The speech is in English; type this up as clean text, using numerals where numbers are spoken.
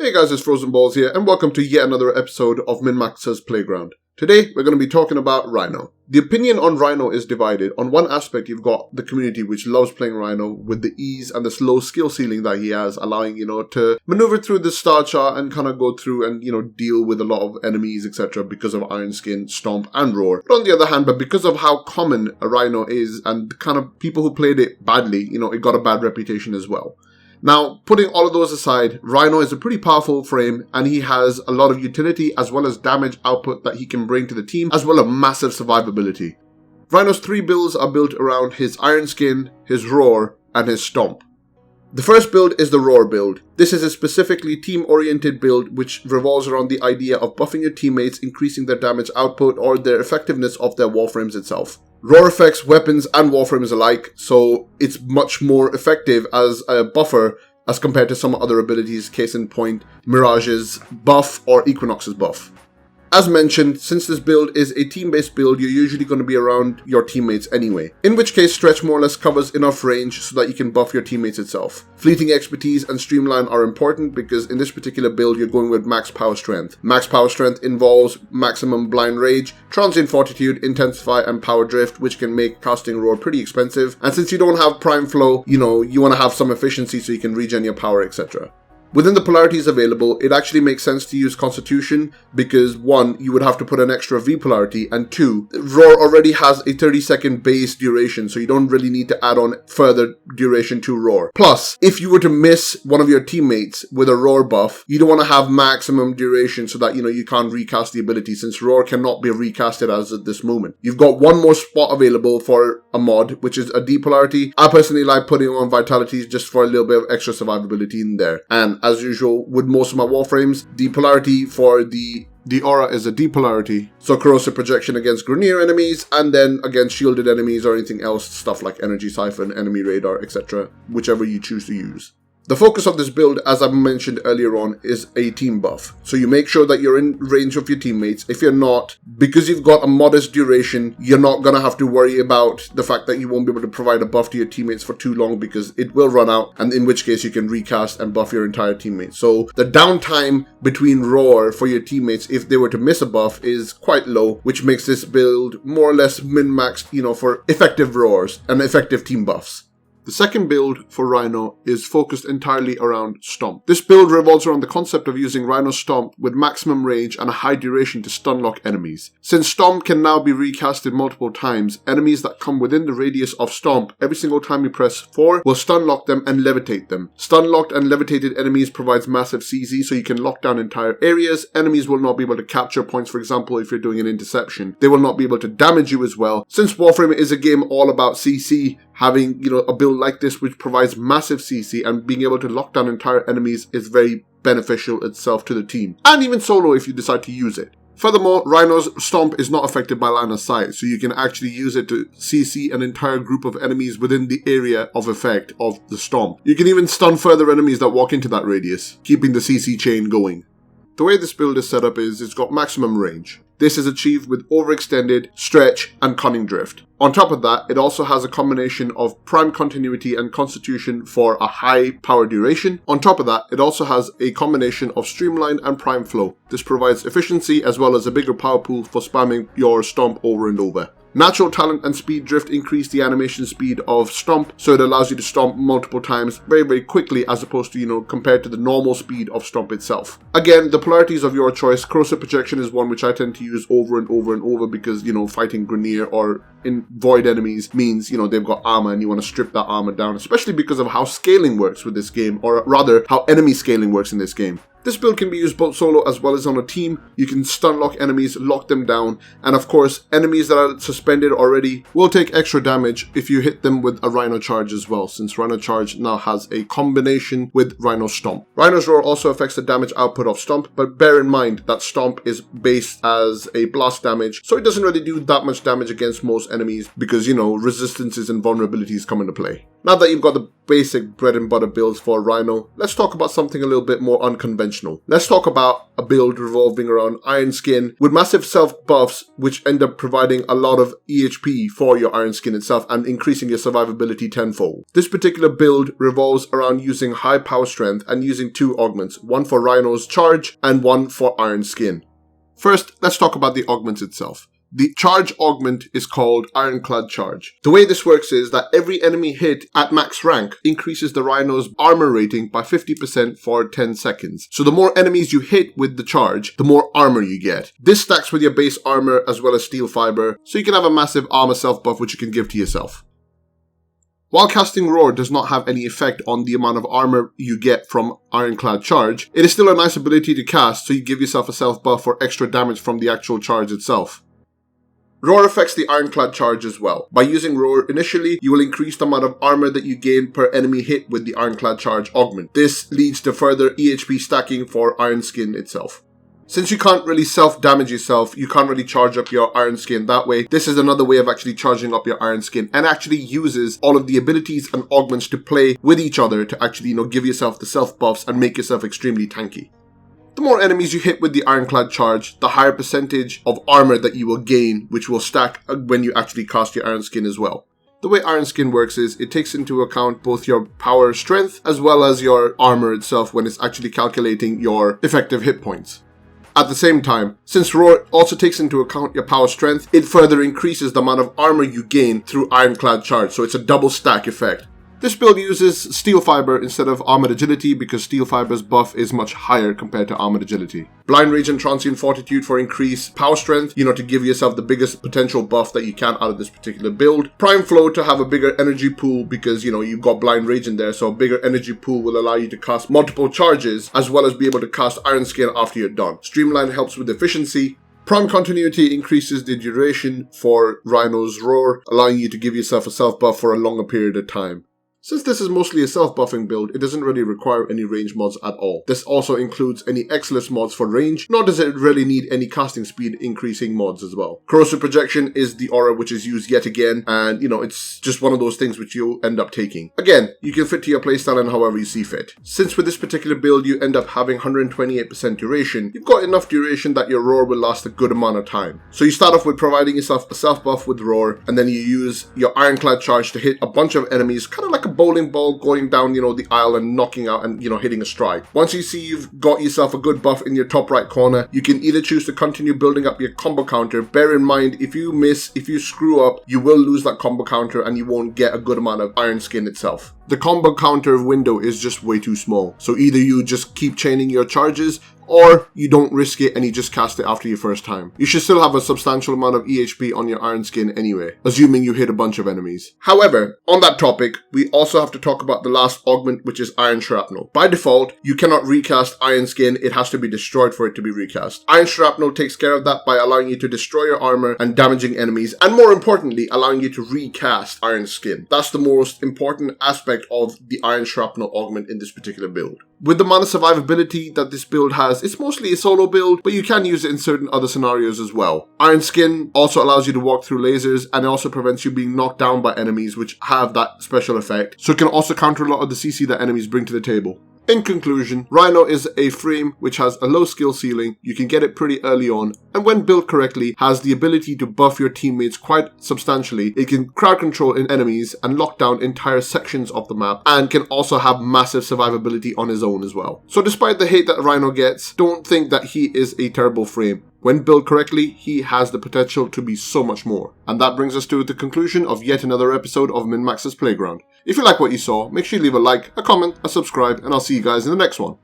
Hey guys, it's Frozenballz here, and welcome to yet another episode of Minmaxer's Playground. Today, we're going to be talking about Rhino. The opinion on Rhino is divided. On one aspect, you've got the community which loves playing Rhino with the ease and the low skill ceiling that he has, allowing, to maneuver through the star chart and kind of go through and, deal with a lot of enemies, etc. because of Iron Skin, Stomp, and Roar. But on the other hand, because of how common a Rhino is and kind of people who played it badly, it got a bad reputation as well. Now, putting all of those aside, Rhino is a pretty powerful frame and he has a lot of utility as well as damage output that he can bring to the team, as well as massive survivability. Rhino's three builds are built around his Iron Skin, his Roar, and his Stomp. The first build is the Roar build. This is a specifically team-oriented build which revolves around the idea of buffing your teammates, increasing their damage output or their effectiveness of their Warframes itself. Roar affects weapons and Warframes alike, so it's much more effective as a buffer as compared to some other abilities, case in point, Mirage's buff or Equinox's buff. As mentioned, since this build is a team-based build, you're usually going to be around your teammates anyway. In which case, Stretch more or less covers enough range so that you can buff your teammates itself. Fleeting Expertise and Streamline are important because in this particular build, you're going with Max Power Strength. Max Power Strength involves Maximum Blind Rage, Transient Fortitude, Intensify, and Power Drift, which can make casting Roar pretty expensive. And since you don't have Prime Flow, you want to have some efficiency so you can regen your power, etc. Within the polarities available, it actually makes sense to use Constitution because 1, you would have to put an extra V polarity, and 2, Roar already has a 30-second base duration, so you don't really need to add on further duration to Roar. Plus, if you were to miss one of your teammates with a Roar buff, you don't want to have maximum duration so that, you can't recast the ability, since Roar cannot be recasted as at this moment. You've got one more spot available for a mod, which is a D polarity. I personally like putting on Vitalities just for a little bit of extra survivability in there. And as usual, with most of my Warframes, the polarity for the aura is a D polarity, so corrosive projection against Grenier enemies, and then against shielded enemies or anything else, stuff like energy siphon, enemy radar, etc., whichever you choose to use. The focus of this build, as I mentioned earlier on, is a team buff. So you make sure that you're in range of your teammates. If you're not, because you've got a modest duration, you're not going to have to worry about the fact that you won't be able to provide a buff to your teammates for too long because it will run out, and in which case you can recast and buff your entire teammates. So the downtime between Roar for your teammates, if they were to miss a buff, is quite low, which makes this build more or less min-maxed, for effective Roars and effective team buffs. The second build for Rhino is focused entirely around Stomp. This build revolves around the concept of using Rhino's Stomp with maximum range and a high duration to stunlock enemies. Since Stomp can now be recasted multiple times, enemies that come within the radius of Stomp, every single time you press 4, will stunlock them and levitate them. Stunlocked and levitated enemies provides massive CZ, so you can lock down entire areas. Enemies will not be able to capture points, for example, if you're doing an interception. They will not be able to damage you as well. Since Warframe is a game all about CC, having, a build like this which provides massive CC and being able to lock down entire enemies is very beneficial itself to the team. And even solo if you decide to use it. Furthermore, Rhino's Stomp is not affected by line of sight, so you can actually use it to CC an entire group of enemies within the area of effect of the Stomp. You can even stun further enemies that walk into that radius, keeping the CC chain going. The way this build is set up is it's got maximum range. This is achieved with overextended, stretch, and cunning drift. On top of that, it also has a combination of prime continuity and constitution for a high power duration. On top of that, it also has a combination of streamline and prime flow. This provides efficiency as well as a bigger power pool for spamming your Stomp over and over. Natural talent and speed drift increase the animation speed of Stomp, so it allows you to Stomp multiple times very, very quickly as opposed to, compared to the normal speed of Stomp itself. Again, the polarities of your choice. Corrosive projection is one which I tend to use over and over and over because, fighting Grenier or in void enemies means, they've got armor and you want to strip that armor down, especially because of how scaling works with this game, or rather, how enemy scaling works in this game. This build can be used both solo as well as on a team. You can stun lock enemies, lock them down, and of course, enemies that are suspended already will take extra damage if you hit them with a Rhino Charge as well, since Rhino Charge now has a combination with Rhino Stomp. Rhino's Roar also affects the damage output of Stomp, but bear in mind that Stomp is based as a blast damage, so it doesn't really do that much damage against most enemies because, resistances and vulnerabilities come into play. Now that you've got the basic bread and butter builds for Rhino, let's talk about something a little bit more unconventional. Let's talk about a build revolving around Iron Skin with massive self buffs which end up providing a lot of EHP for your Iron Skin itself and increasing your survivability tenfold. This particular build revolves around using high power strength and using 2 augments, one for Rhino's charge and one for Iron Skin. First, let's talk about the augment itself. The charge augment is called Ironclad Charge. The way this works is that every enemy hit at max rank increases the Rhino's armor rating by 50% for 10 seconds. So the more enemies you hit with the charge, the more armor you get. This stacks with your base armor as well as steel fiber, so you can have a massive armor self buff which you can give to yourself. While casting Roar does not have any effect on the amount of armor you get from Ironclad Charge, it is still a nice ability to cast, so you give yourself a self buff for extra damage from the actual charge itself. Roar affects the Ironclad Charge as well. By using Roar initially, you will increase the amount of armor that you gain per enemy hit with the Ironclad Charge augment. This leads to further EHP stacking for Iron Skin itself. Since you can't really self-damage yourself, you can't really charge up your Iron Skin that way. This is another way of actually charging up your Iron Skin and actually uses all of the abilities and augments to play with each other to actually, give yourself the self buffs and make yourself extremely tanky. The more enemies you hit with the Ironclad Charge, the higher percentage of armor that you will gain, which will stack when you actually cast your Iron Skin as well. The way Iron Skin works is it takes into account both your power strength as well as your armor itself when it's actually calculating your effective hit points. At the same time, since Roar also takes into account your power strength, it further increases the amount of armor you gain through Ironclad Charge, so it's a double stack effect. This build uses Steel Fiber instead of Armored Agility because Steel Fiber's buff is much higher compared to Armored Agility. Blind Rage and Transient Fortitude for increased power strength, to give yourself the biggest potential buff that you can out of this particular build. Prime Flow to have a bigger energy pool because, you've got Blind Rage in there, so a bigger energy pool will allow you to cast multiple charges as well as be able to cast Iron Skin after you're done. Streamline helps with efficiency. Prime Continuity increases the duration for Rhino's Roar, allowing you to give yourself a self buff for a longer period of time. Since this is mostly a self-buffing build, it doesn't really require any range mods at all. This also includes any Excellence mods for range, nor does it really need any casting speed increasing mods as well. Corrosive Projection is the aura which is used yet again, and it's just one of those things which you'll end up taking. Again, you can fit to your playstyle and however you see fit. Since with this particular build you end up having 128% duration, you've got enough duration that your Roar will last a good amount of time. So you start off with providing yourself a self-buff with Roar, and then you use your Ironclad Charge to hit a bunch of enemies, kind of like a bowling ball going down, the aisle and knocking out and, hitting a stride. Once you see you've got yourself a good buff in your top right corner, you can either choose to continue building up your combo counter. Bear in mind, if you miss, if you screw up, you will lose that combo counter and you won't get a good amount of Iron Skin itself. The combo counter window is just way too small. So either you just keep chaining your charges or you don't risk it and you just cast it after your first time. You should still have a substantial amount of EHP on your Iron Skin anyway, assuming you hit a bunch of enemies. However, on that topic, we also have to talk about the last augment, which is Iron Shrapnel. By default, you cannot recast Iron Skin, it has to be destroyed for it to be recast. Iron Shrapnel takes care of that by allowing you to destroy your armor and damaging enemies, and more importantly, allowing you to recast Iron Skin. That's the most important aspect of the Iron Shrapnel augment in this particular build. With the amount of survivability that this build has, it's mostly a solo build, but you can use it in certain other scenarios as well. Iron Skin also allows you to walk through lasers, and it also prevents you being knocked down by enemies which have that special effect, so it can also counter a lot of the CC that enemies bring to the table. In conclusion, Rhino is a frame which has a low skill ceiling, you can get it pretty early on, and when built correctly, has the ability to buff your teammates quite substantially. It can crowd control enemies and lock down entire sections of the map, and can also have massive survivability on his own as well. So despite the hate that Rhino gets, don't think that he is a terrible frame. When built correctly, he has the potential to be so much more. And that brings us to the conclusion of yet another episode of Minmaxer's Playground. If you like what you saw, make sure you leave a like, a comment, a subscribe, and I'll see you guys in the next one.